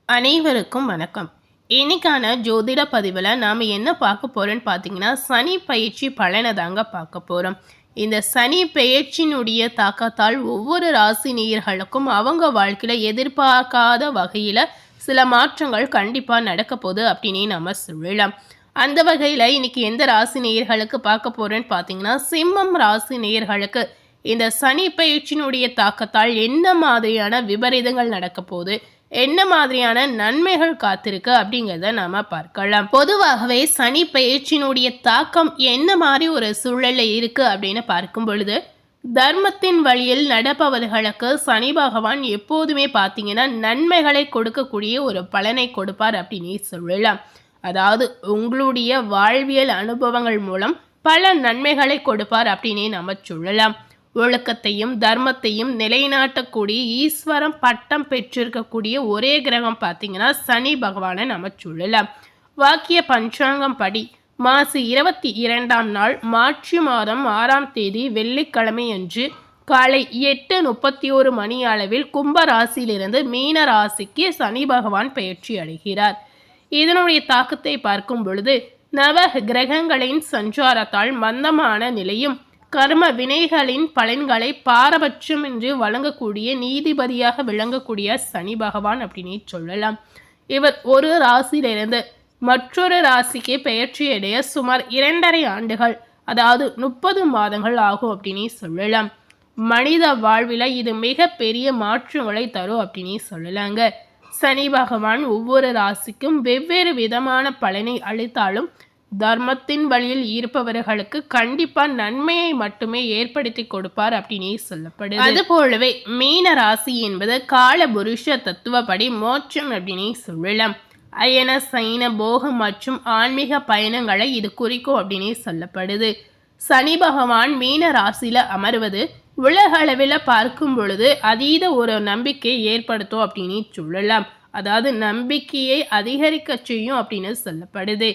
அனைவருக்கும் வணக்கம். இன்னைக்கான ஜோதிட பதிவில் நாம் என்ன பார்க்க போகிறோன்னு பார்த்தீங்கன்னா, சனி பயிற்சி பலனை தாங்க பார்க்க போகிறோம். இந்த சனி பெயர்ச்சியினுடைய தாக்கத்தால் ஒவ்வொரு ராசி நேயர்களுக்கும் அவங்க வாழ்க்கையில் எதிர்பார்க்காத வகையில் சில மாற்றங்கள் கண்டிப்பாக நடக்க போகுது அப்படின்னே நம்ம சொல்லலாம். அந்த வகையில் இன்னைக்கு எந்த ராசி நேயர்களுக்கு பார்க்க போகிறோன்னு பார்த்தீங்கன்னா, சிம்மம் ராசி நேயர்களுக்கு இந்த சனி பயிற்சியினுடைய தாக்கத்தால் என்ன மாதிரியான விபரீதங்கள் நடக்க போகுது, என்ன மாதிரியான நன்மைகள் காத்திருக்கு அப்படிங்கிறத நாம பார்க்கலாம். பொதுவாகவே சனி பெயர்ச்சியினுடைய தாக்கம் என்ன மாதிரி ஒரு சூழல்ல இருக்கு அப்படின்னு பார்க்கும் பொழுது, தர்மத்தின் வழியில் நடப்பவர்களுக்கு சனி பகவான் எப்போதுமே பார்த்தீங்கன்னா நன்மைகளை கொடுக்கக்கூடிய ஒரு பலனை கொடுப்பார் அப்படின்னு சொல்லலாம். அதாவது உங்களுடைய வாழ்வியல் அனுபவங்கள் மூலம் பல நன்மைகளை கொடுப்பார் அப்படின்னே நம்ம சொல்லலாம். ஒழுக்கத்தையும் தர்மத்தையும் நிலைநாட்டக்கூடிய ஈஸ்வரம் பட்டம் பெற்றிருக்கக்கூடிய ஒரே கிரகம் பார்த்தீங்கன்னா சனி பகவானை நம்ம சொல்லலாம். வாக்கிய பஞ்சாங்கம் படி மாசி 22ஆம் நாள் மார்ச் மாதம் 6ஆம் தேதி வெள்ளிக்கிழமை அன்று காலை 8:31 மணி அளவில் கும்ப ராசியிலிருந்து மீன ராசிக்கு சனி பகவான் பெயர்ச்சி அடைகிறார். இதனுடைய தாக்கத்தை பார்க்கும் பொழுது நவ கிரகங்களின் சஞ்சாரத்தால் மந்தமான நிலையும் கர்ம வினைகளின் பலன்களை பாரபட்சமின்றி வழங்கக்கூடிய நீதிபதியாக விளங்கக்கூடிய சனி பகவான் அப்படின்னு சொல்லலாம். இவர் ஒரு ராசியிலிருந்து மற்றொரு ராசிக்கு பெயர்ச்சியடைய சுமார் 2.5 ஆண்டுகள், அதாவது 30 மாதங்கள் ஆகும் அப்படின்னு சொல்லலாம். மனித வாழ்வில் இது மிக பெரிய மாற்றங்களை தரும் அப்படின்னு சொல்லலாங்க. சனி பகவான் ஒவ்வொரு ராசிக்கும் வெவ்வேறு விதமான பலனை அளித்தாலும் தர்மத்தின் வழியில் இருப்பவர்களுக்கு கண்டிப்பா நன்மையை மட்டுமே ஏற்படுத்தி கொடுப்பார் அப்படின்னு சொல்லப்படுது. அது போலவே மீன ராசி என்பது கால புருஷ தத்துவப்படி மோட்சம் அப்படின்னு சொல்லலாம். அயன சைன போகம் மற்றும் ஆன்மீக பயணங்களை இது குறிக்கும் அப்படின்னு சொல்லப்படுது. சனி பகவான் மீன ராசியில அமர்வது உலக அளவில் பார்க்கும் பொழுது அதீத ஒரு நம்பிக்கையை ஏற்படுத்தும் அப்படின்னு சொல்லலாம். அதாவது நம்பிக்கையை அதிகரிக்க செய்யும் அப்படின்னு சொல்லப்படுது.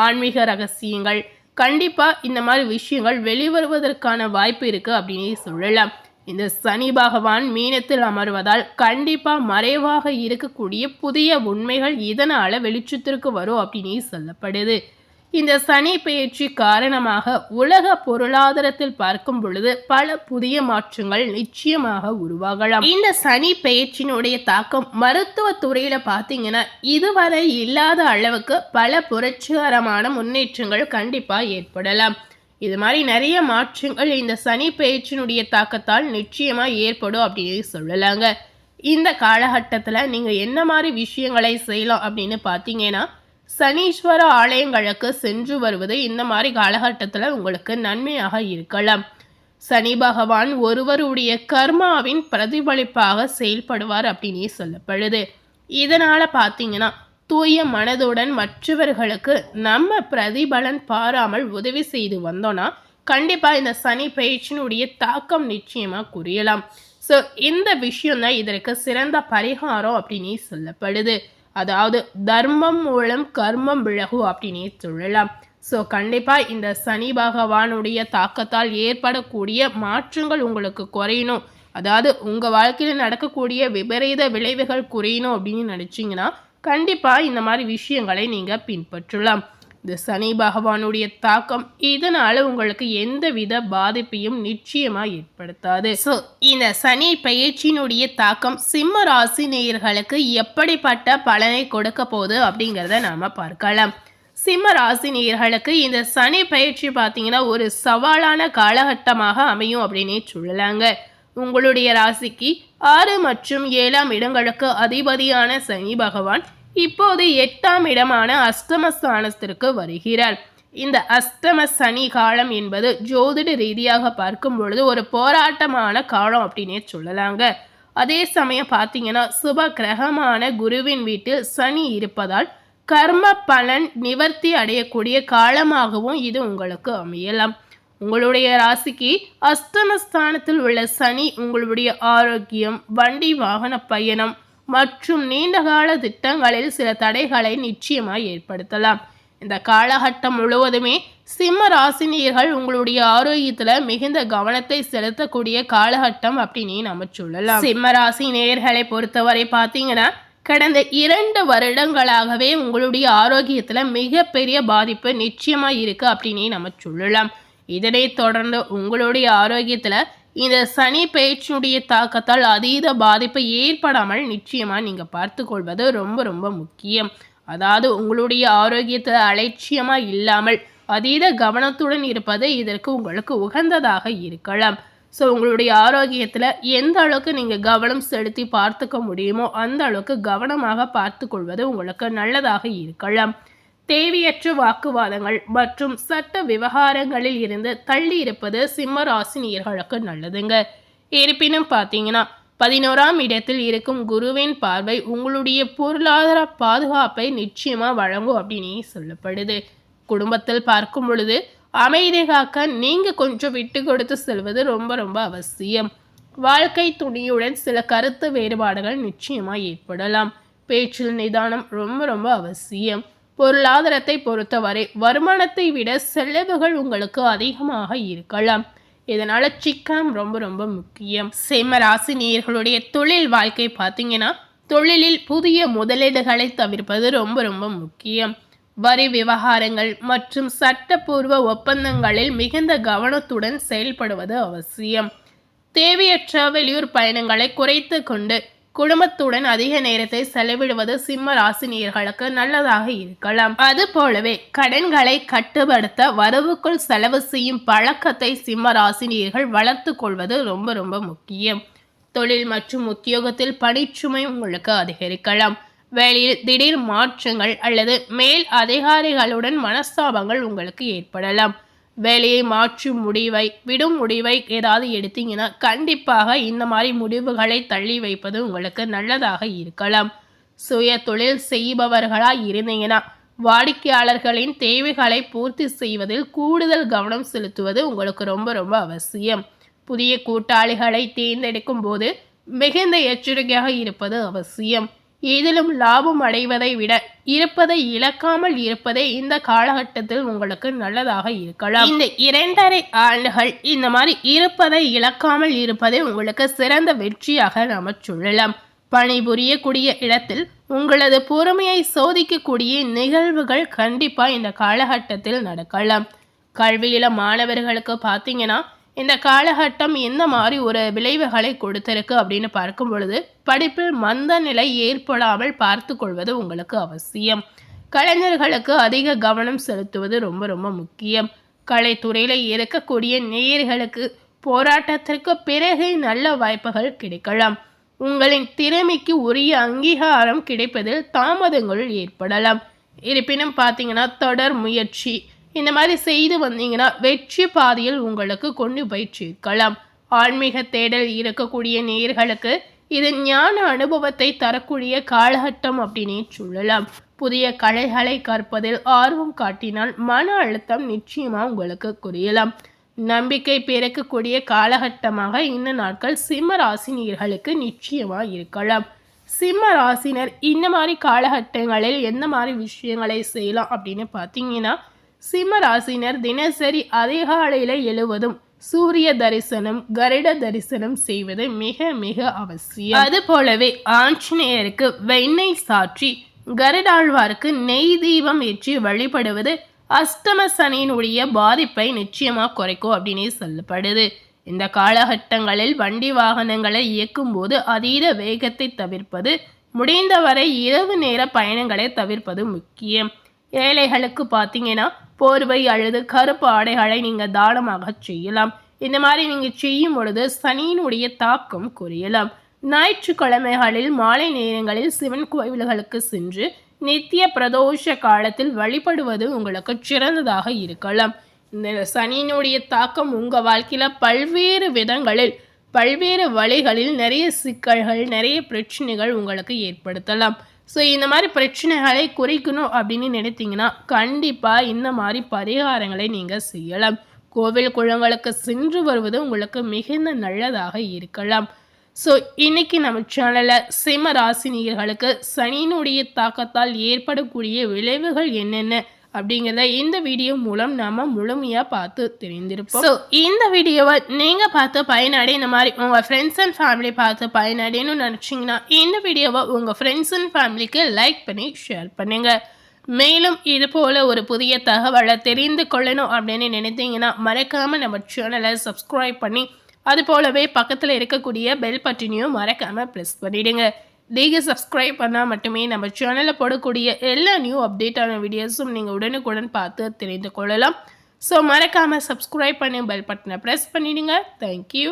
ஆன்மீக ரகசியங்கள் கண்டிப்பாக இந்த மாதிரி விஷயங்கள் வெளிவருவதற்கான வாய்ப்பு இருக்குது அப்படின்னு சொல்லலாம். இந்த சனி பகவான் மீனத்தில் அமர்வதால் கண்டிப்பாக மறைவாக இருக்கக்கூடிய புதிய உண்மைகள் இதனால் வெளிச்சத்திற்கு வரும் அப்படின்னு சொல்லப்படுது. இந்த சனி பெயர்ச்சி காரணமாக உலக பொருளாதாரத்தில் பார்க்கும் பொழுது பல புதிய மாற்றங்கள் நிச்சயமாக உருவாகலாம். இந்த சனி பெயர்ச்சியினுடைய தாக்கம் மருத்துவ துறையில பார்த்தீங்கன்னா இதுவரை இல்லாத அளவுக்கு பல புரட்சிகரமான முன்னேற்றங்கள் கண்டிப்பா ஏற்படலாம். இது மாதிரி நிறைய மாற்றங்கள் இந்த சனி பெயர்ச்சியினுடைய தாக்கத்தால் நிச்சயமா ஏற்படும் அப்படின்னு சொல்லலாங்க. இந்த காலகட்டத்தில் நீங்க என்ன மாதிரி விஷயங்களை செய்யலாம் அப்படின்னு பார்த்தீங்கன்னா, சனீஸ்வர ஆலயங்களுக்கு சென்று வருவது இந்த மாதிரி காலகட்டத்தில் உங்களுக்கு நன்மையாக இருக்கலாம். சனி பகவான் ஒருவருடைய கர்மாவின் பிரதிபலிப்பாக செயல்படுவார் அப்படின்னு சொல்லப்படுது. இதனால் பார்த்தீங்கன்னா தூய மனதுடன் மற்றவர்களுக்கு நம்ம பிரதிபலன் பாராமல் உதவி செய்து வந்தோன்னா கண்டிப்பாக இந்த சனி பயிற்சியினுடைய தாக்கம் நிச்சயமாக குறையலாம். ஸோ இந்த விஷயம்தான் இதற்கு சிறந்த பரிகாரம் அப்படின்னு சொல்லப்படுது. அதாவது தர்மம் மூலம் கர்மம் விலகும் அப்படின்னு சொல்லலாம். ஸோ கண்டிப்பாக இந்த சனி பகவானுடைய தாக்கத்தால் ஏற்படக்கூடிய மாற்றங்கள் உங்களுக்கு குறையணும், அதாவது உங்கள் வாழ்க்கையில் நடக்கக்கூடிய விபரீத விளைவுகள் குறையணும் அப்படின்னு நினச்சிங்கன்னா கண்டிப்பாக இந்த மாதிரி விஷயங்களை நீங்கள் பின்பற்றலாம். இந்த சனி பகவானுடைய தாக்கம் இதனால உங்களுக்கு எந்தவித பாதிப்பையும் நிச்சயமா ஏற்படுத்தாது. ஸோ இந்த சனி பயிற்சியினுடைய தாக்கம் சிம்ம ராசி நேயர்களுக்கு எப்படிப்பட்ட பலனை கொடுக்க போகுது அப்படிங்கிறத நாம பார்க்கலாம். சிம்ம ராசி நேயர்களுக்கு இந்த சனி பயிற்சி பார்த்தீங்கன்னா ஒரு சவாலான காலகட்டமாக அமையும் அப்படின்னே சொல்லலாங்க. உங்களுடைய ராசிக்கு 6 மற்றும் 7ஆம் இடங்களுக்கு அதிபதியான சனி பகவான் இப்போது 8ஆம் இடமான அஷ்டமஸ்தானத்திற்கு வருகிறார். இந்த அஷ்டம சனி காலம் என்பது ஜோதிட ரீதியாக பார்க்கும் பொழுது ஒரு போராட்டமான காலம் அப்படின்னே சொல்லலாங்க. அதே சமயம் பார்த்தீங்கன்னா சுப கிரகமான குருவின் வீட்டில் சனி இருப்பதால் கர்ம பலன் நிவர்த்தி அடையக்கூடிய காலமாகவும் இது உங்களுக்கு அமையலாம். உங்களுடைய ராசிக்கு அஷ்டமஸ்தானத்தில் உள்ள சனி உங்களுடைய ஆரோக்கியம், வண்டி வாகன பயணம் மற்றும் நீண்டகால திட்டங்களில் சில தடைகளை நிச்சயமாக ஏற்படுத்தலாம். இந்த காலகட்டம் முழுவதுமே சிம்ம ராசினியர்கள் உங்களுடைய ஆரோக்கியத்துல மிகுந்த கவனத்தை செலுத்தக்கூடிய காலகட்டம் அப்படின்னு நம்ம சொல்லலாம். சிம்ம ராசி நேயர்களை பொறுத்தவரை பார்த்தீங்கன்னா கடந்த 2 வருடங்களாகவே உங்களுடைய ஆரோக்கியத்தில் மிகப்பெரிய பாதிப்பு நிச்சயமாக இருக்குது அப்படின்னே நம்ம சொல்லலாம். இதனை தொடர்ந்து உங்களுடைய ஆரோக்கியத்தில் இந்த சனி பயிற்சியுடைய தாக்கத்தால் அதீத பாதிப்பு ஏற்படாமல் நிச்சயமாக நீங்கள் பார்த்து கொள்வது ரொம்ப ரொம்ப முக்கியம். அதாவது உங்களுடைய ஆரோக்கியத்தில் அலட்சியமாக இல்லாமல் அதீத கவனத்துடன் இருப்பது இதற்கு உங்களுக்கு உகந்ததாக இருக்கலாம். ஸோ உங்களுடைய ஆரோக்கியத்தில் எந்த அளவுக்கு நீங்கள் கவனம் செலுத்தி பார்த்துக்க முடியுமோ அந்த அளவுக்கு கவனமாக பார்த்து கொள்வது உங்களுக்கு நல்லதாக இருக்கலாம். தேவையற்ற வாக்குவாதங்கள் மற்றும் சட்ட விவகாரங்களில் இருந்து தள்ளி இருப்பது சிம்ம ராசினியர்களுக்கு நல்லதுங்க. இருப்பினும் பார்த்தீங்கன்னா 11ஆம் இடத்தில் இருக்கும் குருவின் பார்வை உங்களுடைய பொருளாதார பாதுகாப்பை நிச்சயமாக வழங்கும் அப்படின்னு சொல்லப்படுது. குடும்பத்தில் பார்க்கும் பொழுது அமைதி காக்க நீங்கள் கொஞ்சம் விட்டு கொடுத்து செல்வது ரொம்ப ரொம்ப அவசியம். வாழ்க்கை துணியுடன் சில கருத்து வேறுபாடுகள் நிச்சயமாக ஏற்படலாம். பேச்சில் நிதானம் ரொம்ப ரொம்ப அவசியம். பொருளாதாரத்தை பொறுத்தவரை வருமானத்தை விட செலவுகள் உங்களுக்கு அதிகமாக இருக்கலாம். இதனால் சிக்கனம் ரொம்ப ரொம்ப முக்கியம். சிம்ம ராசி நேயர்களுடைய தொழில் வாழ்க்கை பார்த்தீங்கன்னா தொழிலில் புதிய முதலீடுகளை தவிர்ப்பது ரொம்ப ரொம்ப முக்கியம். வரி விவகாரங்கள் மற்றும் சட்டப்பூர்வ ஒப்பந்தங்களில் மிகுந்த கவனத்துடன் செயல்படுவது அவசியம். தேவையற்ற வெளியூர் பயணங்களை குறைத்து கொண்டு குடும்பத்துடன் அதிக நேரத்தை செலவிடுவது சிம்ம ராசினியர்களுக்கு நல்லதாக இருக்கலாம். அது போலவே கடன்களை கட்டுப்படுத்த வரவுக்குள் செலவு செய்யும் பழக்கத்தை சிம்ம ராசினியர்கள் வளர்த்து கொள்வது ரொம்ப ரொம்ப முக்கியம். தொழில் மற்றும் உத்தியோகத்தில் பணிச்சுமை உங்களுக்கு அதிகரிக்கலாம். வேலையில் திடீர் மாற்றங்கள் அல்லது மேல் அதிகாரிகளுடன் மனஸ்தாபங்கள் உங்களுக்கு ஏற்படலாம். வேலையை மாற்றும் விடும் முடிவை ஏதாவது எடுத்தீங்கன்னா கண்டிப்பாக இந்த மாதிரி முடிவுகளை தள்ளி வைப்பது உங்களுக்கு நல்லதாக இருக்கலாம். சுய தொழில் செய்பவர்களாக இருந்தீங்கன்னா வாடிக்கையாளர்களின் தேவைகளை பூர்த்தி செய்வதில் கூடுதல் கவனம் செலுத்துவது உங்களுக்கு ரொம்ப ரொம்ப அவசியம். புதிய கூட்டாளிகளை தேர்ந்தெடுக்கும் போது மிகுந்த எச்சரிக்கையாக இருப்பது அவசியம். இதிலும் லாபம் அடைவதை விட இருப்பதை இழக்காமல் இருப்பதே இந்த காலகட்டத்தில் உங்களுக்கு நல்லதாக இருக்கலாம். இந்த 2.5 ஆண்டுகள் இந்த மாதிரி இருப்பதை இழக்காமல் இருப்பதே உங்களுக்கு சிறந்த வெற்றியாக நாம சொல்லலாம். பணிபுரியக்கூடிய இடத்தில் உங்களது பொறுமையை சோதிக்கக்கூடிய நிகழ்வுகள் கண்டிப்பா இந்த காலகட்டத்தில் நடக்கலாம். கல்வியில மாணவர்களுக்கு பார்த்தீங்கன்னா இந்த காலகட்டம் எந்த மாதிரி ஒரு விளைவுகளை கொடுத்திருக்கு அப்படின்னு பார்க்கும் பொழுது படிப்பில் மந்த நிலை ஏற்படாமல் பார்த்து கொள்வது உங்களுக்கு அவசியம். கலைஞர்களுக்கு அதிக கவனம் செலுத்துவது ரொம்ப ரொம்ப முக்கியம். கலைத்துறையில் இருக்கக்கூடிய நேயர்களுக்கு போராட்டத்திற்கு பிறகு நல்ல வாய்ப்புகள் கிடைக்கலாம். உங்களின் திறமைக்கு உரிய அங்கீகாரம் கிடைப்பதில் தாமதங்கள் ஏற்படலாம். இருப்பினும் பார்த்தீங்கன்னா தொடர் முயற்சி இந்த மாதிரி செய்து வந்தீங்கன்னா வெற்றி பாதையில் உங்களுக்கு கொண்டு போய் சேர்க்கலாம். ஆன்மீக தேடல் இருக்கக்கூடிய நேயர்களுக்கு இது ஞான அனுபவத்தை தரக்கூடிய காலகட்டம் அப்படின்னே சொல்லலாம். புதிய கலைகளை கற்பதில் ஆர்வம் காட்டினால் மன அழுத்தம் நிச்சயமா உங்களுக்கு குறையலாம். நம்பிக்கை பிறக்கக்கூடிய காலகட்டமாக இந்த நாட்கள் சிம்ம ராசினியர்களுக்கு நிச்சயமா இருக்கலாம். சிம்ம ராசினர் இந்த மாதிரி காலகட்டங்களில் எந்த மாதிரி விஷயங்களை செய்யலாம் அப்படின்னு பார்த்தீங்கன்னா சிம்ம ராசினர் தினசரி அதிகாலையில் எழுவதும் சூரிய தரிசனம் கருட தரிசனம் செய்வது மிக மிக அவசியம். அது போலவே ஆஞ்சநேயருக்கு வெண்ணெய் சாற்றி கருடாழ்வாருக்கு நெய் தீபம் ஏற்றி வழிபடுவது அஷ்டம சனியினுடைய பாதிப்பை நிச்சயமாக குறைக்கும் அப்படின்னே சொல்லப்படுது. இந்த காலகட்டங்களில் வண்டி வாகனங்களை இயக்கும் போது அதீத வேகத்தை தவிர்ப்பது, முடிந்தவரை இரவு நேர பயணங்களை தவிர்ப்பது முக்கியம். ஏழைகளுக்கு பார்த்தீங்கன்னா போர்வை அல்லது கருப்பு ஆடைகளை நீங்கள் தானமாக செய்யலாம். இந்த மாதிரி நீங்கள் செய்யும் பொழுது சனியினுடைய தாக்கம் குறையலாம். ஞாயிற்றுக்கிழமைகளில் மாலை நேரங்களில் சிவன் கோவில்களுக்கு சென்று நித்திய பிரதோஷ காலத்தில் வழிபடுவது உங்களுக்கு சிறந்ததாக இருக்கலாம். இந்த சனியினுடைய தாக்கம் உங்கள் வாழ்க்கையில் பல்வேறு விதங்களில் பல்வேறு வழிகளில் நிறைய சிக்கல்கள் நிறைய பிரச்சனைகள் உங்களுக்கு ஏற்படுத்தலாம். ஸோ இந்த மாதிரி பிரச்சனைகளை குறைக்கணும் அப்படின்னு நினைத்தீங்கன்னா கண்டிப்பாக இந்த மாதிரி பரிகாரங்களை நீங்கள் செய்யலாம். கோவில் குளங்களுக்கு சென்று வருவது உங்களுக்கு மிகுந்த நல்லதாக இருக்கலாம். ஸோ இன்றைக்கி நம்ம சேனலில் சிம்ம ராசினியர்களுக்கு சனியினுடைய தாக்கத்தால் ஏற்படக்கூடிய விளைவுகள் என்னென்ன அப்படிங்கிறத இந்த வீடியோ மூலம் நாம் முழுமையாக பார்த்து தெரிந்திருப்போம். ஸோ இந்த வீடியோவை நீங்கள் பார்த்து பயனடை, இந்த மாதிரி உங்கள் ஃப்ரெண்ட்ஸ் அண்ட் ஃபேமிலி பார்த்து பயனடைன்னு நினச்சிங்கன்னா இந்த வீடியோவை உங்கள் ஃப்ரெண்ட்ஸ் அண்ட் ஃபேமிலிக்கு லைக் பண்ணி ஷேர் பண்ணுங்கள். மேலும் இது போல் ஒரு புதிய தகவலை தெரிந்து கொள்ளணும் அப்படின்னு நினைத்தீங்கன்னா மறக்காமல் நம்ம சேனலை சப்ஸ்கிரைப் பண்ணி அது போலவே பக்கத்தில் இருக்கக்கூடிய பெல் பட்டனையும் மறக்காமல் ப்ரெஸ் பண்ணிவிடுங்க. நீங்கள் சப்ஸ்கிரைப் பண்ணால் மட்டுமே நம்ம சேனலில் போடக்கூடிய எல்லா நியூ அப்டேட்டான வீடியோஸும் நீங்கள் உடனுக்குடன் பார்த்து தெரிந்து கொள்ளலாம். ஸோ மறக்காமல் சப்ஸ்கிரைப் பண்ணி பெல் பட்டனை ப்ரெஸ் பண்ணிவிடுங்க. தேங்க்யூ.